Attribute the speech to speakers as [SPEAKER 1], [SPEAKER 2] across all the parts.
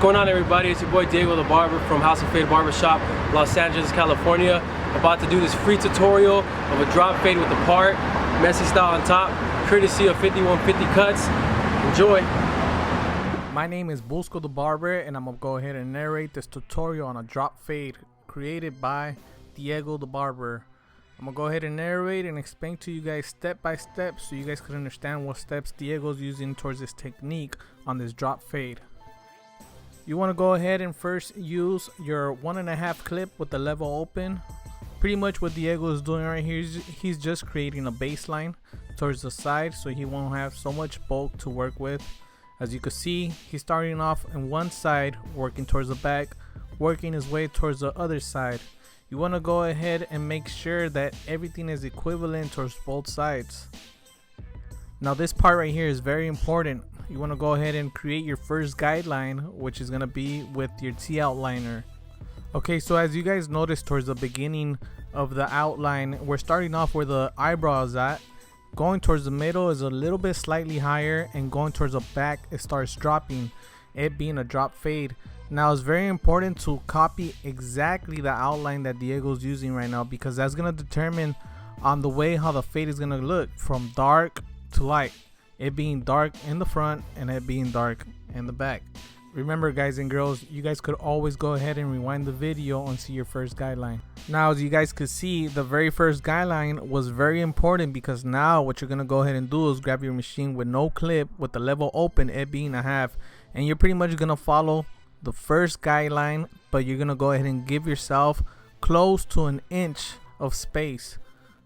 [SPEAKER 1] going on, everybody? It's your boy Diego the Barber from House of Fade Barbershop, Los Angeles, California. About to do this free tutorial of a drop fade with the part, messy style on top, courtesy of 5150 Cuts. Enjoy.
[SPEAKER 2] My name is Busco the Barber, and I'm gonna go ahead and narrate this tutorial on a drop fade created by Diego the Barber. I'm gonna go ahead and narrate and explain to you guys step by step so you guys can understand what steps Diego's using towards this technique on this drop fade. You want to go ahead and first use your 1.5 clip with the level open. Pretty much what Diego is doing right here is he's just creating a baseline towards the side so he won't have so much bulk to work with. As you can see, he's starting off on one side, working towards the back, working his way towards the other side. You want to go ahead and make sure that everything is equivalent towards both sides. Now this part right here is very important. You want to go ahead and create your first guideline, which is going to be with your T outliner. Okay, so as you guys noticed towards the beginning of the outline, we're starting off where the eyebrow is at. Going towards the middle is a little bit slightly higher, and going towards the back it starts dropping, it being a drop fade. Now it's very important to copy exactly the outline that Diego's using right now, because that's going to determine on the way how the fade is going to look from dark to light. It being dark in the front and it being dark in the back. Remember, guys and girls, you guys could always go ahead and rewind the video and see your first guideline. Now as you guys could see, the very first guideline was very important, because now what you're gonna go ahead and do is grab your machine with no clip with the level open, it being a half, and you're pretty much gonna follow the first guideline, but you're gonna go ahead and give yourself close to an inch of space.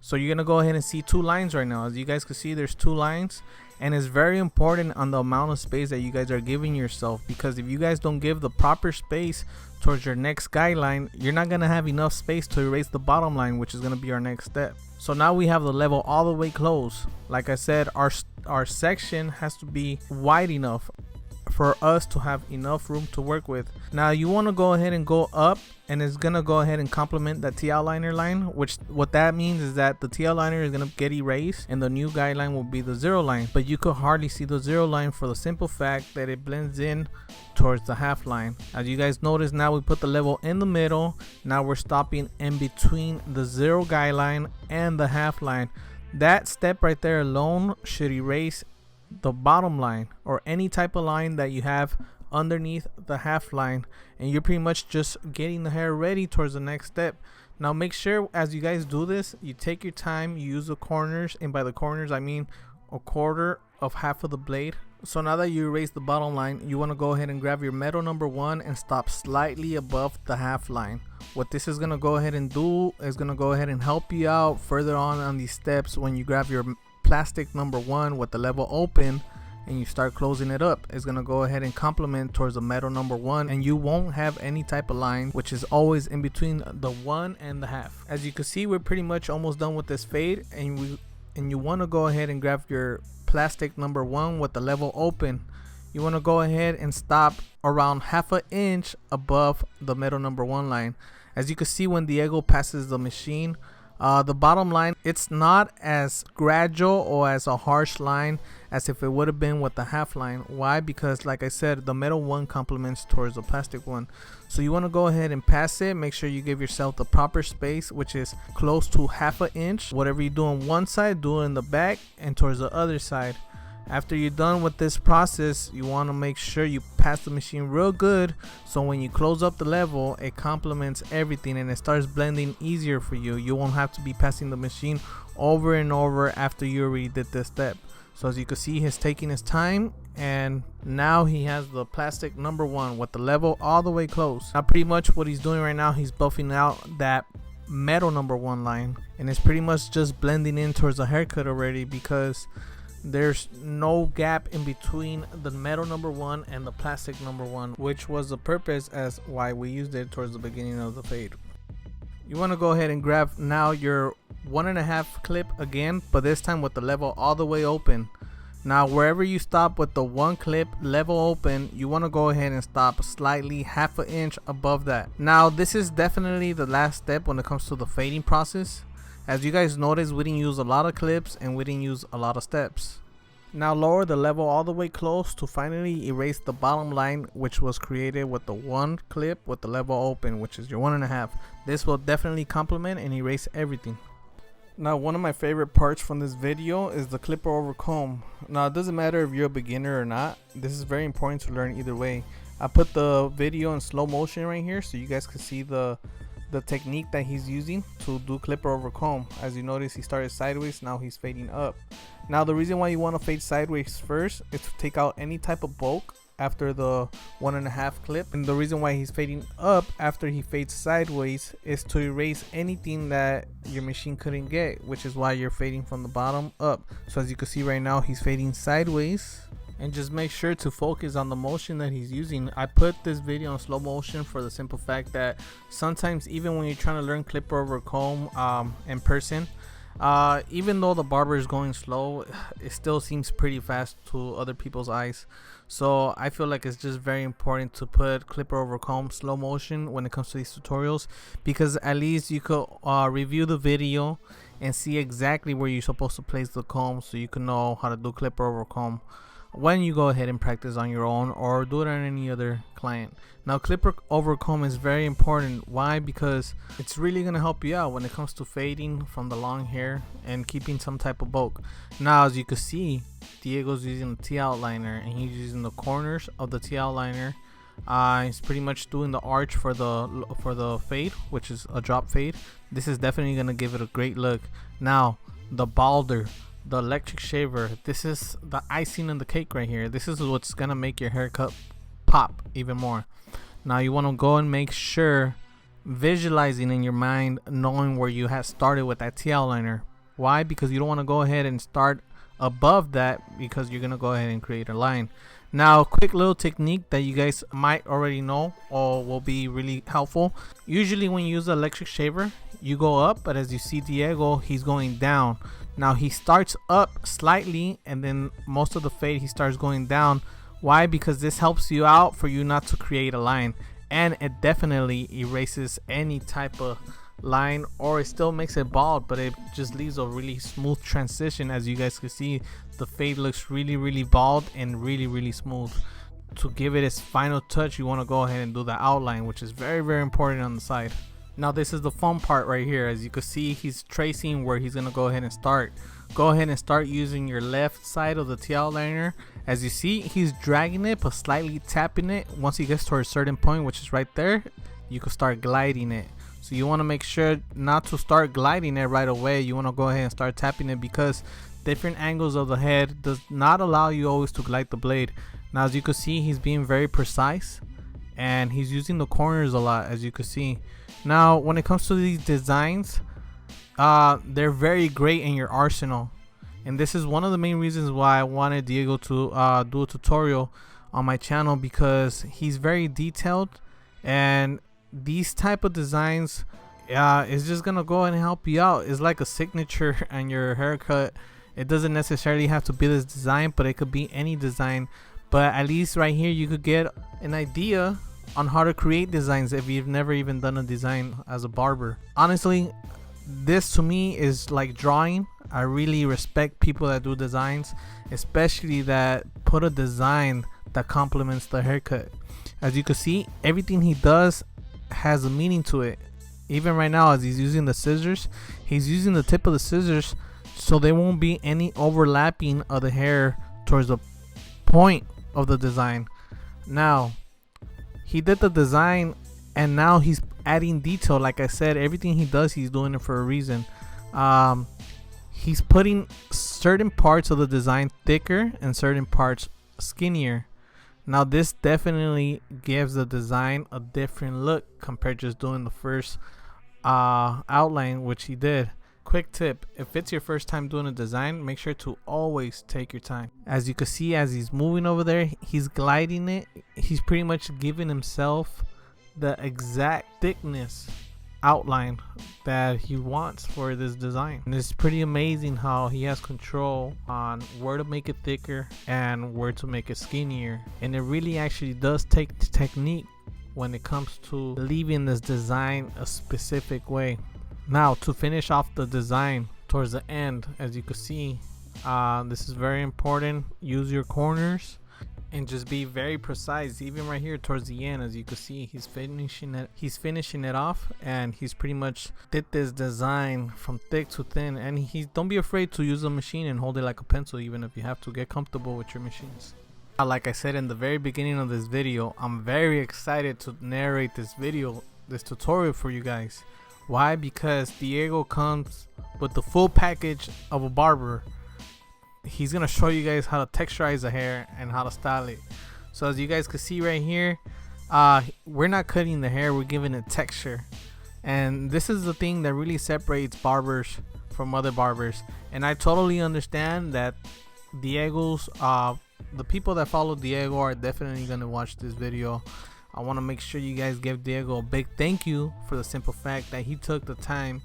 [SPEAKER 2] So you're gonna go ahead and see two lines right now. As you guys can see, there's two lines, and it's very important on the amount of space that you guys are giving yourself, because if you guys don't give the proper space towards your next guideline, you're not gonna have enough space to erase the bottom line, which is gonna be our next step. So now we have the level all the way close. Like I said, our section has to be wide enough for us to have enough room to work with. Now you want to go ahead and go up, and it's gonna go ahead and complement that T outliner line, which what that means is that the T outliner is gonna get erased and the new guideline will be the zero line, but you could hardly see the zero line for the simple fact that it blends in towards the half line. As you guys notice, now we put the level in the middle. Now we're stopping in between the zero guideline and the half line. That step right there alone should erase the bottom line or any type of line that you have underneath the half line, and you're pretty much just getting the hair ready towards the next step. Now make sure as you guys do this, you take your time, you use the corners, and by the corners I mean a quarter of half of the blade. So now that you erase the bottom line, you want to go ahead and grab your metal number 1 and stop slightly above the half line. What this is going to go ahead and do is going to go ahead and help you out further on these steps when you grab your plastic number 1 with the level open and you start closing it up. It's gonna go ahead and complement towards the metal number 1, and you won't have any type of line, which is always in between the 1 and the half. As you can see, we're pretty much almost done with this fade, and you want to go ahead and grab your plastic number 1 with the level open. You want to go ahead and stop around half an inch above the metal number 1 line. As you can see, when Diego passes the machine, the bottom line, it's not as gradual or as a harsh line as if it would have been with the half line. Why? Because like I said, the metal one complements towards the plastic one. So you want to go ahead and pass it. Make sure you give yourself the proper space, which is close to half an inch. Whatever you do on one side, do it in the back and towards the other side. After you're done with this process, you want to make sure you pass the machine real good, so when you close up the level, it complements everything and it starts blending easier for you. You won't have to be passing the machine over and over after you already did this step. So as you can see, he's taking his time, and now he has the plastic number 1 with the level all the way close. Now pretty much what he's doing right now, he's buffing out that metal number 1 line, and it's pretty much just blending in towards the haircut already, because there's no gap in between the metal number 1 and the plastic number 1, which was the purpose as why we used it towards the beginning of the fade. You want to go ahead and grab now your 1.5 clip again, but this time with the level all the way open. Now wherever you stop with the 1 clip level open, you want to go ahead and stop slightly half an inch above that. Now this is definitely the last step when it comes to the fading process. As you guys notice, we didn't use a lot of clips and we didn't use a lot of steps. Now lower the level all the way close to finally erase the bottom line, which was created with the one clip with the level open, which is your 1.5. This will definitely complement and erase everything. Now one of my favorite parts from this video is the clipper over comb. Now it doesn't matter if you're a beginner or not, this is very important to learn either way. I put the video in slow motion right here so you guys can see the technique that he's using to do clipper over comb. As you notice, he started sideways, now he's fading up. Now the reason why you want to fade sideways first is to take out any type of bulk after the 1.5 clip, and the reason why he's fading up after he fades sideways is to erase anything that your machine couldn't get, which is why you're fading from the bottom up. So as you can see right now, he's fading sideways. And just make sure to focus on the motion that he's using. I put this video in slow motion for the simple fact that sometimes even when you're trying to learn clipper over comb in person, even though the barber is going slow, it still seems pretty fast to other people's eyes. So I feel like it's just very important to put clipper over comb slow motion when it comes to these tutorials, because at least you could review the video and see exactly where you're supposed to place the comb, so you can know how to do clipper over comb when you go ahead and practice on your own or do it on any other client. Now clipper over comb is very important. Why? Because it's really going to help you out when it comes to fading from the long hair and keeping some type of bulk. Now as you can see, Diego's using the T outliner and he's using the corners of the T outliner. He's pretty much doing the arch for the fade, which is a drop fade. This is definitely going to give it a great look. Now the balder, the electric shaver, this is the icing on the cake right here. This is what's gonna make your haircut pop even more. Now you want to go and make sure, visualizing in your mind, knowing where you had started with that T outliner. Why? Because you don't want to go ahead and start above that, because you're gonna go ahead and create a line. Now quick little technique that you guys might already know or will be really helpful. Usually when you use the electric shaver, you go up, but as you see Diego, he's going down. Now he starts up slightly and then most of the fade he starts going down. Why? Because this helps you out for you not to create a line, and it definitely erases any type of line, or it still makes it bald, but it just leaves a really smooth transition. As you guys can see, the fade looks really bald and really smooth. To give it its final touch, you want to go ahead and do the outline, which is very important on the side. Now this is the fun part right here. As you can see, he's tracing where he's gonna go ahead and start. Go ahead and start using your left side of the T outliner. As you see, he's dragging it but slightly tapping it. Once he gets to a certain point, which is right there, you can start gliding it. So you want to make sure not to start gliding it right away. You want to go ahead and start tapping it, because different angles of the head does not allow you always to glide the blade. Now as you can see, he's being very precise and he's using the corners a lot, as you can see. Now when it comes to these designs, they're very great in your arsenal, and this is one of the main reasons why I wanted Diego to do a tutorial on my channel, because he's very detailed, and these type of designs is just gonna go and help you out. It's like a signature on your haircut. It doesn't necessarily have to be this design, but it could be any design. But at least right here you could get an idea on how to create designs if you've never even done a design as a barber. Honestly, this to me is like drawing. I really respect people that do designs, especially that put a design that complements the haircut. As you can see, everything he does has a meaning to it. Even right now, as he's using the scissors, he's using the tip of the scissors so there won't be any overlapping of the hair towards the point of the design. Now he did the design and now he's adding detail. Like I said, everything he does, he's doing it for a reason. He's putting certain parts of the design thicker and certain parts skinnier. Now this definitely gives the design a different look compared to just doing the first outline, which he did. Quick tip, if it's your first time doing a design, make sure to always take your time. As you can see, as he's moving over there, he's gliding it. He's pretty much giving himself the exact thickness outline that he wants for this design. And it's pretty amazing how he has control on where to make it thicker and where to make it skinnier. And it really actually does take technique when it comes to leaving this design a specific way. Now to finish off the design towards the end, as you can see, This is very important. Use your corners and just be very precise. Even right here towards the end, as you can see, he's finishing it off, and he's pretty much did this design from thick to thin. And don't be afraid to use a machine and hold it like a pencil, even if you have to. Get comfortable with your machines. Like I said in the very beginning of this video, I'm very excited to narrate this tutorial for you guys. Why? Because Diego comes with the full package of a barber. He's gonna show you guys how to texturize the hair and how to style it. So as you guys can see right here, we're not cutting the hair, we're giving it texture. And this is the thing that really separates barbers from other barbers. And I totally understand that Diego's the people that follow Diego are definitely gonna watch this video. I want to make sure you guys give Diego a big thank you for the simple fact that he took the time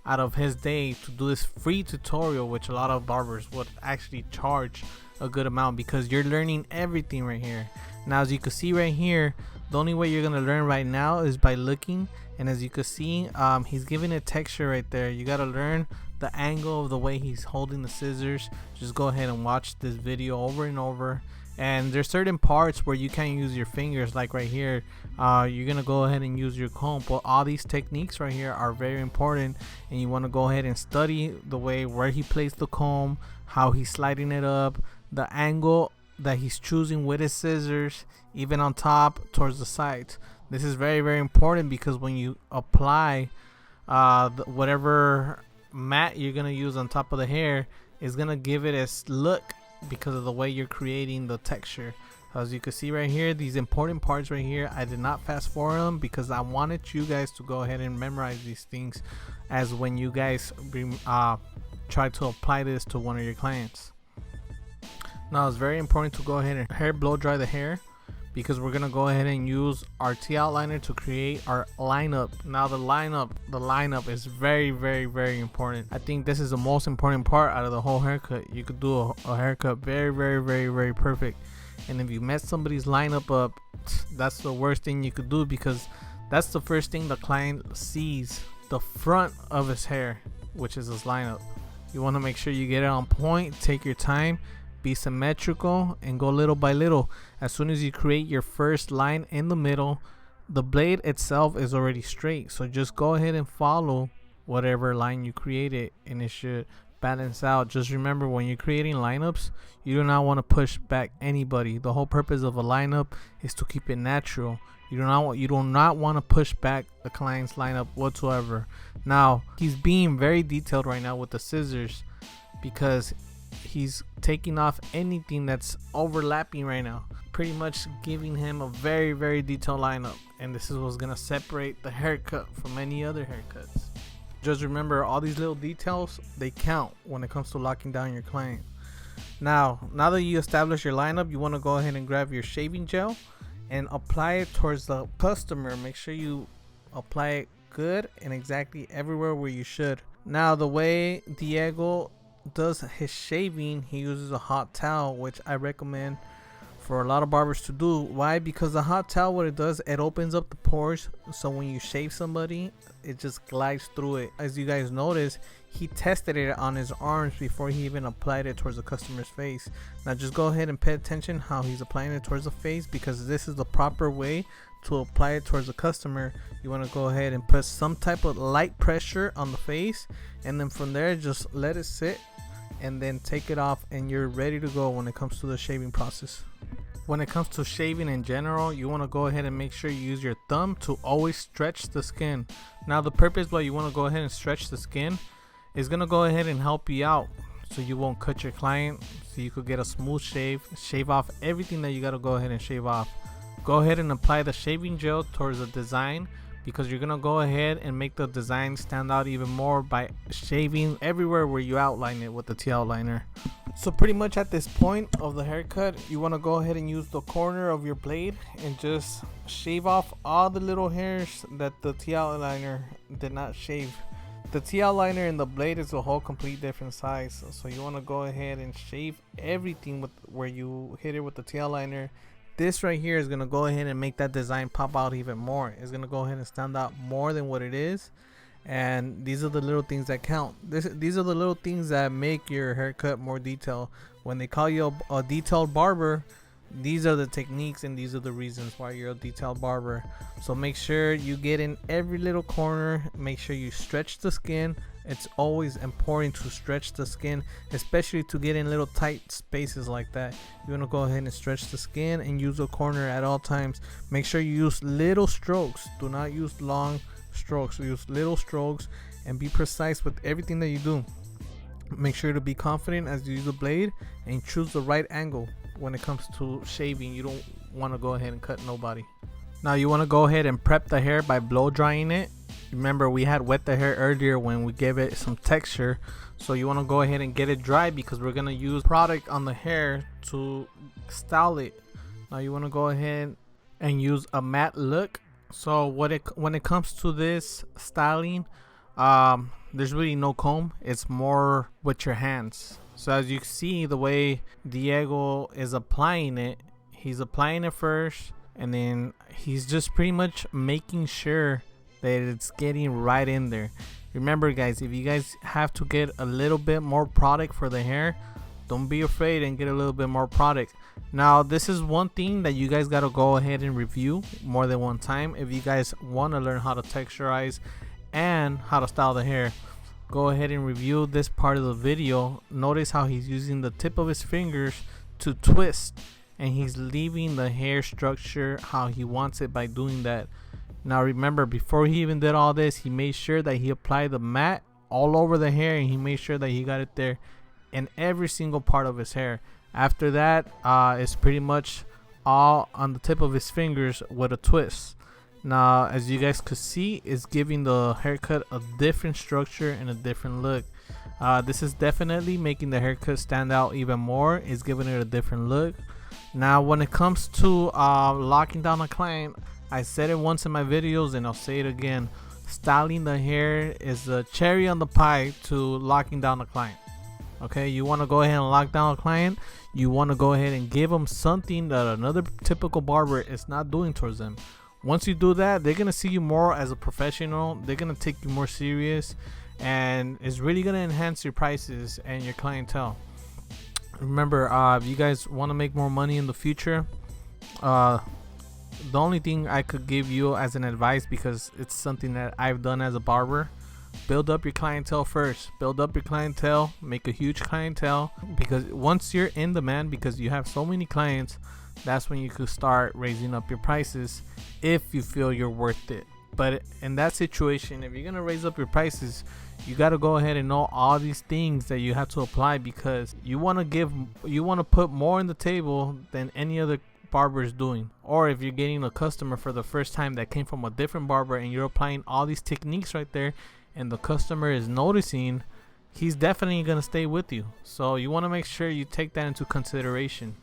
[SPEAKER 2] out of his day to do this free tutorial, which a lot of barbers would actually charge a good amount, because you're learning everything right here. Now as you can see right here, the only way you're gonna learn right now is by looking. And as you can see, he's giving it texture right there. You gotta learn the angle of the way he's holding the scissors. Just go ahead and watch this video over and over. And there's certain parts where you can't use your fingers, like right here. You're gonna go ahead and use your comb. But all these techniques right here are very important, and you want to go ahead and study the way where he placed the comb, how he's sliding it up, the angle that he's choosing with his scissors, even on top towards the sides. This is very, very important, because when you apply whatever mat you're gonna use on top of the hair, is gonna give it a look, because of the way you're creating the texture. As you can see right here, these important parts right here, I did not fast forward them, because I wanted you guys to go ahead and memorize these things as when you guys try to apply this to one of your clients. Now it's very important to go ahead and hair blow dry the hair, because we're gonna go ahead and use our T outliner to create our lineup. Now the lineup is very, very, very important. I think this is the most important part out of the whole haircut. You could do a haircut very, very, very, very perfect. And if you mess somebody's lineup up, that's the worst thing you could do, because that's the first thing the client sees, the front of his hair, which is his lineup. You want to make sure you get it on point. Take your time, be symmetrical, and go little by little. As soon as you create your first line in the middle, the blade itself is already straight, so just go ahead and follow whatever line you created, and it should balance out. Just remember, when you're creating lineups, you do not want to push back anybody. The whole purpose of a lineup is to keep it natural. You do not want to push back the client's lineup whatsoever. Now he's being very detailed right now with the scissors, because he's taking off anything that's overlapping right now, pretty much giving him a very, very detailed lineup. And this is what's gonna separate the haircut from any other haircuts. Just remember, all these little details, they count when it comes to locking down your client. Now that you establish your lineup, you want to go ahead and grab your shaving gel and apply it towards the customer. Make sure you apply it good and exactly everywhere where you should. Now the way Diego does his shaving, he uses a hot towel, which I recommend for a lot of barbers to do. Why? Because the hot towel, what it does, it opens up the pores, so when you shave somebody, it just glides through it. As you guys notice, he tested it on his arms before he even applied it towards the customer's face. Now just go ahead and pay attention how he's applying it towards the face, because this is the proper way to apply it towards the customer. You want to go ahead and put some type of light pressure on the face, and then from there just let it sit, and then take it off, and you're ready to go when it comes to the shaving process. When it comes to shaving in general, you want to go ahead and make sure you use your thumb to always stretch the skin. Now the purpose why you want to go ahead and stretch the skin is going to go ahead and help you out, so you won't cut your client, so you could get a smooth shave off everything that you got to go ahead and shave off. Go ahead and apply the shaving gel towards the design, because you're gonna go ahead and make the design stand out even more by shaving everywhere where you outline it with the T outliner. So pretty much at this point of the haircut, you want to go ahead and use the corner of your blade and just shave off all the little hairs that the T outliner did not shave. The T outliner and the blade is a whole complete different size, so you want to go ahead and shave everything with where you hit it with the T outliner. This right here is going to go ahead and make that design pop out even more. It's going to go ahead and stand out more than what it is. and these are the little things that count. These are the little things that make your haircut more detailed. When they call you a detailed barber, these are the techniques and these are the reasons why you're a detailed barber. So make sure you get in every little corner. Make sure you stretch the skin. It's always important to stretch the skin, especially to get in little tight spaces like that. You want to go ahead and stretch the skin and use a corner at all times. Make sure you use little strokes. Do not use long strokes. Use little strokes and be precise with everything that you do. Make sure to be confident as you use the blade and choose the right angle. When it comes to shaving, you don't want to go ahead and cut nobody. Now you want to go ahead and prep the hair by blow drying it. Remember, we had wet the hair earlier when we gave it some texture, so you want to go ahead and get it dry because we're going to use product on the hair to style it. Now you want to go ahead and use a matte look. So when it comes to this styling, there's really no comb. It's more with your hands. So as you see, the way Diego is applying it, he's applying it first, and then he's just pretty much making sure that it's getting right in there. Remember guys, if you guys have to get a little bit more product for the hair, don't be afraid and get a little bit more product. Now this is one thing that you guys got to go ahead and review more than one time if you guys want to learn how to texturize and how to style the hair. Go ahead and review this part of the video. Notice how he's using the tip of his fingers to twist, and he's leaving the hair structure how he wants it by doing that. Now remember, before he even did all this, he made sure that he applied the mat all over the hair, and he made sure that he got it there in every single part of his hair. After that, it's pretty much all on the tip of his fingers with a twist. Now as you guys could see, it's giving the haircut a different structure and a different look. This is definitely making the haircut stand out even more. It's giving it a different look. Now when it comes to locking down a client, I said it once in my videos and I'll say it again. Styling the hair is a cherry on the pie to locking down a client. Okay, you want to go ahead and lock down a client. You want to go ahead and give them something that another typical barber is not doing towards them. Once you do that, they're gonna see you more as a professional. They're gonna take you more serious, and it's really gonna enhance your prices and your clientele. Remember, if you guys want to make more money in the future, the only thing I could give you as an advice, because it's something that I've done as a barber, build up your clientele first. Build up your clientele, make a huge clientele, because once you're in demand, because you have so many clients, that's when you could start raising up your prices if you feel you're worth it. But in that situation, if you're gonna raise up your prices, you got to go ahead and know all these things that you have to apply, because you want to put more on the table than any other barber is doing. Or if you're getting a customer for the first time that came from a different barber and you're applying all these techniques right there, and the customer is noticing, he's definitely gonna stay with you. So you want to make sure you take that into consideration.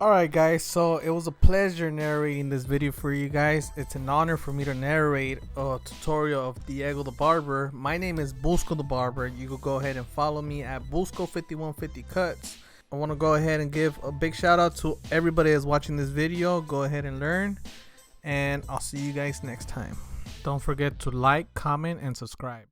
[SPEAKER 2] Alright guys, so it was a pleasure narrating this video for you guys. It's an honor for me to narrate a tutorial of Diego the Barber. My name is Busco the Barber. You can go ahead and follow me at Busco5150cuts. I want to go ahead and give a big shout out to everybody that's watching this video. Go ahead and learn, and I'll see you guys next time. Don't forget to like, comment, and subscribe.